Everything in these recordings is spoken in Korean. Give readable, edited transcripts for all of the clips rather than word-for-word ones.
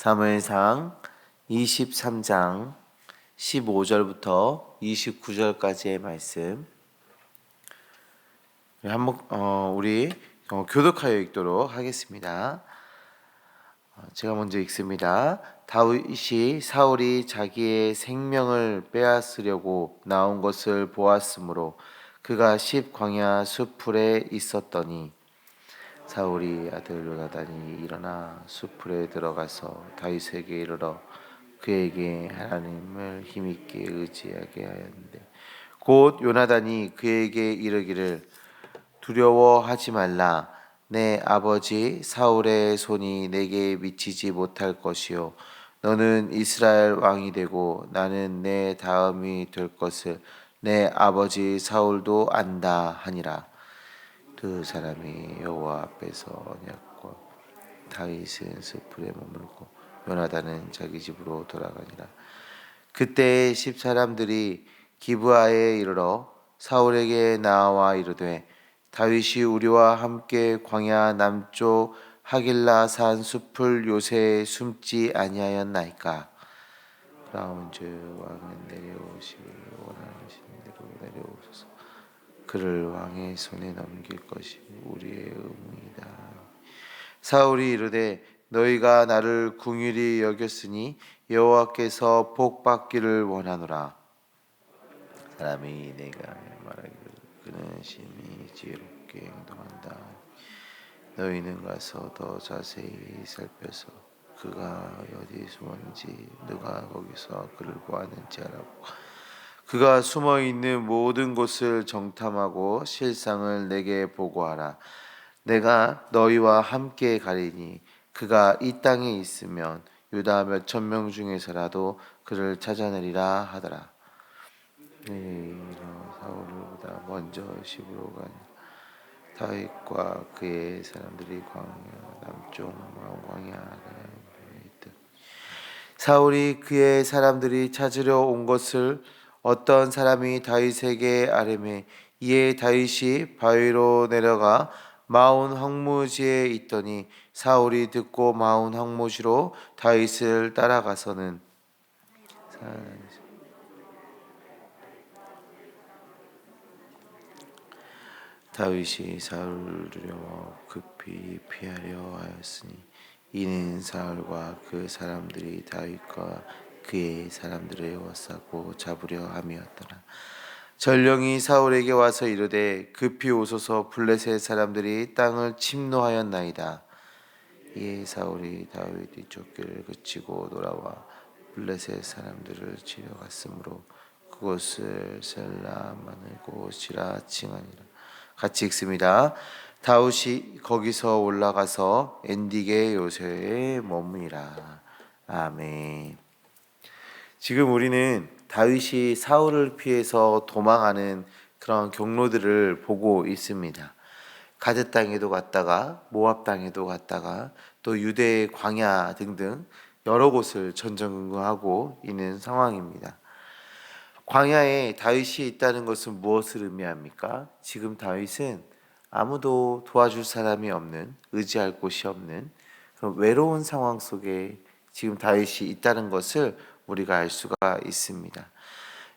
사무엘상 23장 15절부터 29절까지의 말씀 한번 우리 교독하여 읽도록 하겠습니다. 제가 먼저 읽습니다. 다윗이 사울이 자기의 생명을 빼앗으려고 나온 것을 보았으므로 그가 광야 숲풀에 있었더니 사울이 아들 요나단이 일어나 숲풀에 들어가서 다윗에게 이르러 그에게 하나님을 힘있게 의지하게 하였는데 곧 요나단이 그에게 이르기를 두려워하지 말라. 내 아버지 사울의 손이 내게 미치지 못할 것이요 너는 이스라엘 왕이 되고 나는 내 다음이 될 것을 내 아버지 사울도 안다 하니라. 두 사람이 여호와 앞에서 언약과 다윗은 숲풀에 머물고 요나단은 자기 집으로 돌아가니라. 그때 사람들이 기브아에 이르러 사울에게 나와 이르되 다윗이 우리와 함께 광야 남쪽 하길라 산 숲을 요새 숨지 아니하였나이까. 그라운드 왕은 내려오시기 원하시는 대로 내려오소서. 그를 왕의 손에 넘길 것이 우리의 의무이다. 사울이 이르되 너희가 나를 긍휼히 여겼으니 여호와께서 복 받기를 원하노라. 사람이 내가 말하기를 그는 심히 지혜롭게 행동한다. 너희는 가서 더 자세히 살펴서 그가 어디 숨었는지 누가 거기서 그를 보았는지 알아보고 그가 숨어 있는 모든 곳을 정탐하고 실상을 내게 보고하라. 내가 너희와 함께 가리니 그가 이 땅에 있으면 유다 몇천 명 중에서라도 그를 찾아내리라 하더라. 사울보다 먼저 시부로 가니 다윗과 그의 사람들이 광야 남쪽 광야에 있다. 사울이 그의 사람들이 찾으려 온 것을 어떤 사람이 다윗에게 아뢰매 이에 다윗이 바위로 내려가 마온 황무지에 있더니 사울이 듣고 마온 황무지로 다윗을 따라가서는 다윗이 사울을 두려워 급히 피하려 하였으니 이는 사울과 그 사람들이 다윗과 그의 사람들을 에워싸고 잡으려 함이었더라. 전령이 사울에게 와서 이르되 급히 오소서 블레셋 사람들이 땅을 침노하였나이다. 이에 사울이 다윗이 쫓기를 그치고 돌아와 블레셋 사람들을 치려 갔으므로 그곳을 셀라만의 곳이라 칭하니라. 같이 읽습니다. 다윗이 거기서 올라가서 엔디게 요새에 머무니라. 아멘. 지금 우리는 다윗이 사울을 피해서 도망하는 그런 경로들을 보고 있습니다. 가드 땅에도 갔다가 모압 땅에도 갔다가 또 유대의 광야 등등 여러 곳을 전전긍긍하고 있는 상황입니다. 광야에 다윗이 있다는 것은 무엇을 의미합니까? 지금 다윗은 아무도 도와줄 사람이 없는, 의지할 곳이 없는 그런 외로운 상황 속에 지금 다윗이 있다는 것을 우리가 알 수가 있습니다.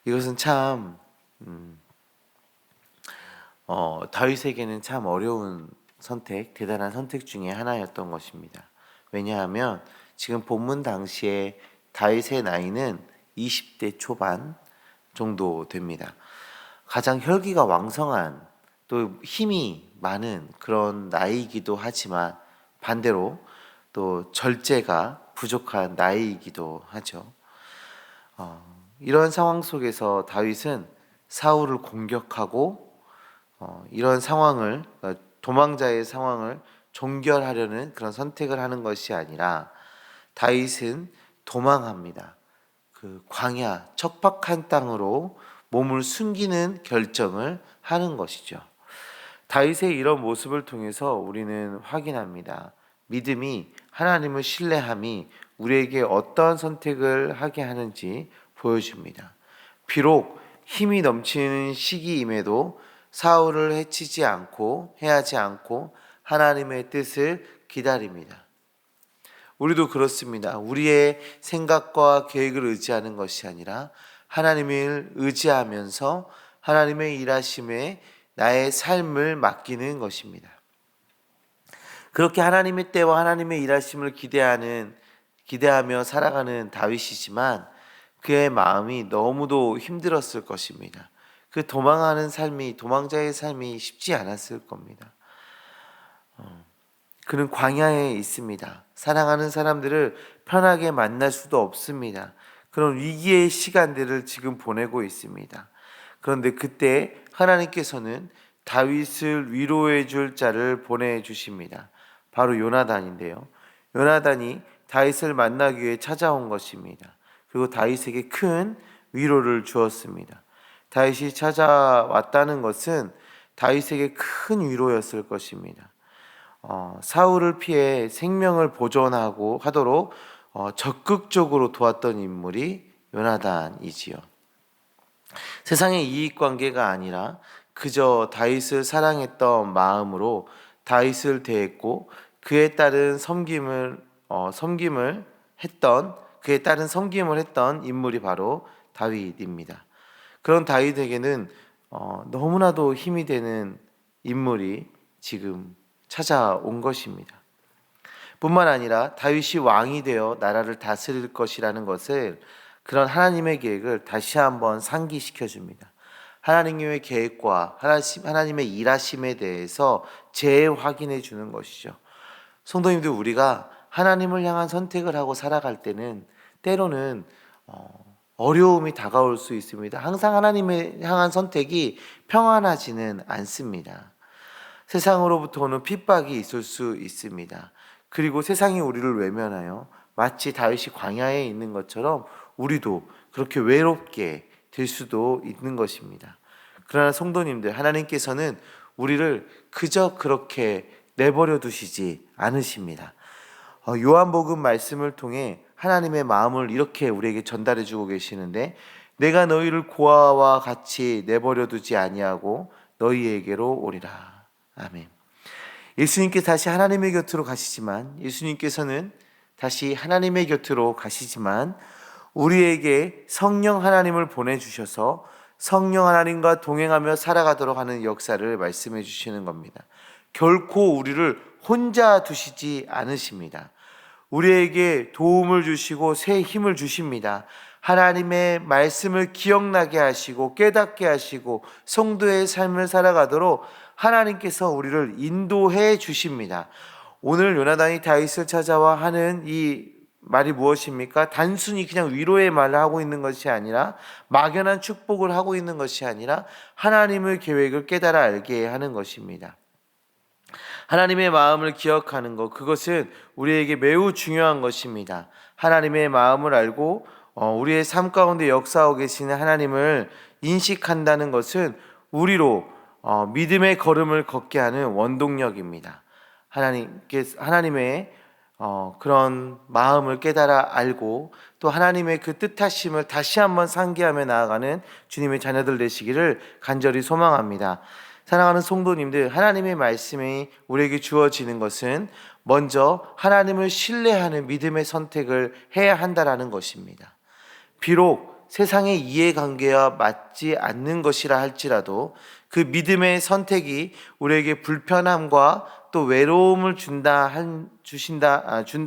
이것은 참 다윗에게는 참 어려운 선택, 대단한 선택 중에 하나였던 것입니다. 왜냐하면 지금 본문 당시에 다윗의 나이는 20대 초반 정도 됩니다. 가장 혈기가 왕성한 또 힘이 많은 그런 나이이기도 하지만 반대로 또 절제가 부족한 나이이기도 하죠. 이런 상황 속에서 다윗은 사울을 공격하고 이런 상황을 도망자의 상황을 종결하려는 그런 선택을 하는 것이 아니라 다윗은 도망합니다. 그 광야 척박한 땅으로 몸을 숨기는 결정을 하는 것이죠. 다윗의 이런 모습을 통해서 우리는 확인합니다. 믿음이 하나님을 신뢰함이 우리에게 어떠한 선택을 하게 하는지 보여줍니다. 비록 힘이 넘치는 시기임에도 사울을 해치지 않고 해하지 않고 하나님의 뜻을 기다립니다. 우리도 그렇습니다. 우리의 생각과 계획을 의지하는 것이 아니라 하나님을 의지하면서 하나님의 일하심에 나의 삶을 맡기는 것입니다. 그렇게 하나님의 때와 하나님의 일하심을 기대하며 살아가는 다윗이지만 그의 마음이 너무도 힘들었을 것입니다. 그 도망자의 삶이 쉽지 않았을 겁니다. 그는 광야에 있습니다. 사랑하는 사람들을 편하게 만날 수도 없습니다. 그런 위기의 시간들을 지금 보내고 있습니다. 그런데 그때 하나님께서는 다윗을 위로해 줄 자를 보내주십니다. 바로 요나단인데요. 요나단이 다윗을 만나기 위해 찾아온 것입니다. 그리고 다윗에게 큰 위로를 주었습니다. 다윗이 찾아왔다는 것은 다윗에게 큰 위로였을 것입니다. 사울을 피해 생명을 보존하도록 적극적으로 도왔던 인물이 요나단이지요. 세상의 이익관계가 아니라 그저 다윗을 사랑했던 마음으로 다윗을 대했고 그에 따른 섬김을 했던 인물이 바로 다윗입니다. 그런 다윗에게는 너무나도 힘이 되는 인물이 지금 찾아온 것입니다. 뿐만 아니라 다윗이 왕이 되어 나라를 다스릴 것이라는 것을 그런 하나님의 계획을 다시 한번 상기시켜 줍니다. 하나님의 계획과 하나님의 일하심에 대해서 재확인해 주는 것이죠. 성도님들, 우리가 하나님을 향한 선택을 하고 살아갈 때는 때로는 어려움이 다가올 수 있습니다. 항상 하나님을 향한 선택이 평안하지는 않습니다. 세상으로부터 오는 핍박이 있을 수 있습니다. 그리고 세상이 우리를 외면하여 마치 다윗이 광야에 있는 것처럼 우리도 그렇게 외롭게 될 수도 있는 것입니다. 그러나 성도님들, 하나님께서는 우리를 그저 그렇게 내버려 두시지 않으십니다. 요한복음 말씀을 통해 하나님의 마음을 이렇게 우리에게 전달해 주고 계시는데, 내가 너희를 고아와 같이 내버려 두지 아니하고 너희에게로 오리라. 아멘. 예수님께서 다시 하나님의 곁으로 가시지만, 예수님께서는 다시 하나님의 곁으로 가시지만 우리에게 성령 하나님을 보내주셔서 성령 하나님과 동행하며 살아가도록 하는 역사를 말씀해 주시는 겁니다. 결코 우리를 혼자 두시지 않으십니다. 우리에게 도움을 주시고 새 힘을 주십니다. 하나님의 말씀을 기억나게 하시고 깨닫게 하시고 성도의 삶을 살아가도록 하나님께서 우리를 인도해 주십니다. 오늘 요나단이 다윗을 찾아와 하는 이 말이 무엇입니까? 단순히 그냥 위로의 말을 하고 있는 것이 아니라, 막연한 축복을 하고 있는 것이 아니라 하나님의 계획을 깨달아 알게 하는 것입니다. 하나님의 마음을 기억하는 것, 그것은 우리에게 매우 중요한 것입니다. 하나님의 마음을 알고 우리의 삶 가운데 역사하고 계시는 하나님을 인식한다는 것은 우리로 믿음의 걸음을 걷게 하는 원동력입니다. 하나님의 그런 마음을 깨달아 알고 또 하나님의 그 뜻하심을 다시 한번 상기하며 나아가는 주님의 자녀들 되시기를 간절히 소망합니다. 사랑하는 성도님들, 하나님의 말씀이 우리에게 주어지는 것은 먼저 하나님을 신뢰하는 믿음의 선택을 해야 한다라는 것입니다. 비록 세상의 이해관계와 맞지 않는 것이라 할지라도 그 믿음의 선택이 우리에게 불편함과 또 외로움을 준다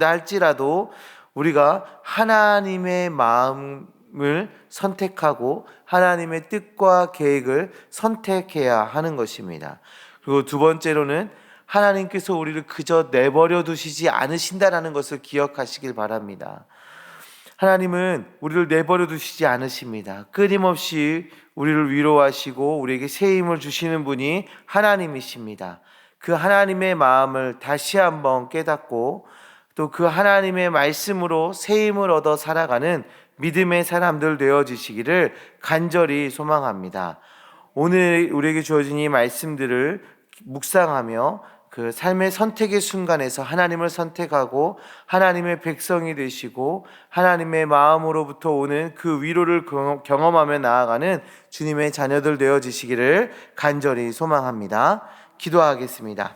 할지라도 우리가 하나님의 마음을 선택하고 하나님의 뜻과 계획을 선택해야 하는 것입니다. 그리고 두 번째로는 하나님께서 우리를 그저 내버려 두시지 않으신다라는 것을 기억하시길 바랍니다. 하나님은 우리를 내버려 두시지 않으십니다. 끊임없이 우리를 위로하시고 우리에게 새 힘을 주시는 분이 하나님이십니다. 그 하나님의 마음을 다시 한번 깨닫고 또 그 하나님의 말씀으로 새 힘을 얻어 살아가는 믿음의 사람들 되어지시기를 간절히 소망합니다. 오늘 우리에게 주어진 이 말씀들을 묵상하며 그 삶의 선택의 순간에서 하나님을 선택하고 하나님의 백성이 되시고 하나님의 마음으로부터 오는 그 위로를 경험하며 나아가는 주님의 자녀들 되어지시기를 간절히 소망합니다. 기도하겠습니다.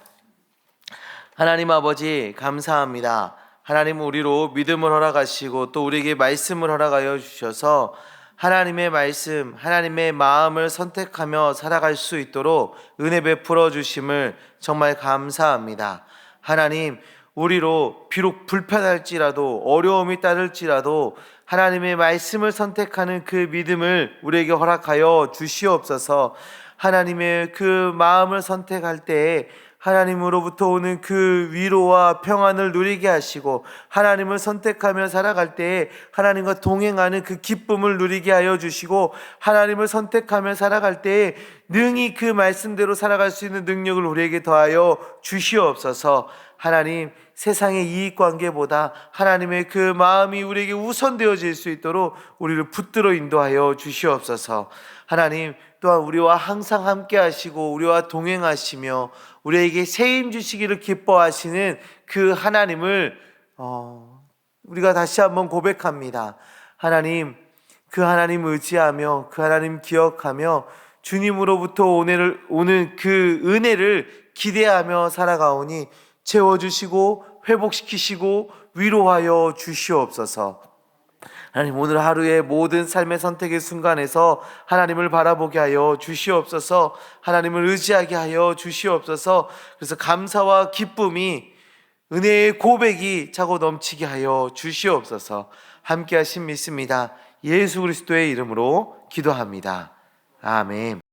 하나님 아버지, 감사합니다. 하나님 우리로 믿음을 허락하시고 또 우리에게 말씀을 허락하여 주셔서 하나님의 말씀, 하나님의 마음을 선택하며 살아갈 수 있도록 은혜 베풀어 주심을 정말 감사합니다. 하나님, 우리로 비록 불편할지라도 어려움이 따를지라도 하나님의 말씀을 선택하는 그 믿음을 우리에게 허락하여 주시옵소서. 하나님의 그 마음을 선택할 때에 하나님으로부터 오는 그 위로와 평안을 누리게 하시고 하나님을 선택하며 살아갈 때에 하나님과 동행하는 그 기쁨을 누리게 하여 주시고 하나님을 선택하며 살아갈 때에 능히 그 말씀대로 살아갈 수 있는 능력을 우리에게 더하여 주시옵소서. 하나님, 세상의 이익관계보다 하나님의 그 마음이 우리에게 우선되어질 수 있도록 우리를 붙들어 인도하여 주시옵소서. 하나님, 또한 우리와 항상 함께 하시고 우리와 동행하시며 우리에게 세임 주시기를 기뻐하시는 그 하나님을 우리가 다시 한번 고백합니다. 하나님, 그 하나님 의지하며 그 하나님 기억하며 주님으로부터 오는 그 은혜를 기대하며 살아가오니 채워주시고 회복시키시고 위로하여 주시옵소서. 하나님, 오늘 하루의 모든 삶의 선택의 순간에서 하나님을 바라보게 하여 주시옵소서. 하나님을 의지하게 하여 주시옵소서. 그래서 감사와 기쁨이, 은혜의 고백이 차고 넘치게 하여 주시옵소서. 함께 하신 믿습니다. 예수 그리스도의 이름으로 기도합니다. 아멘.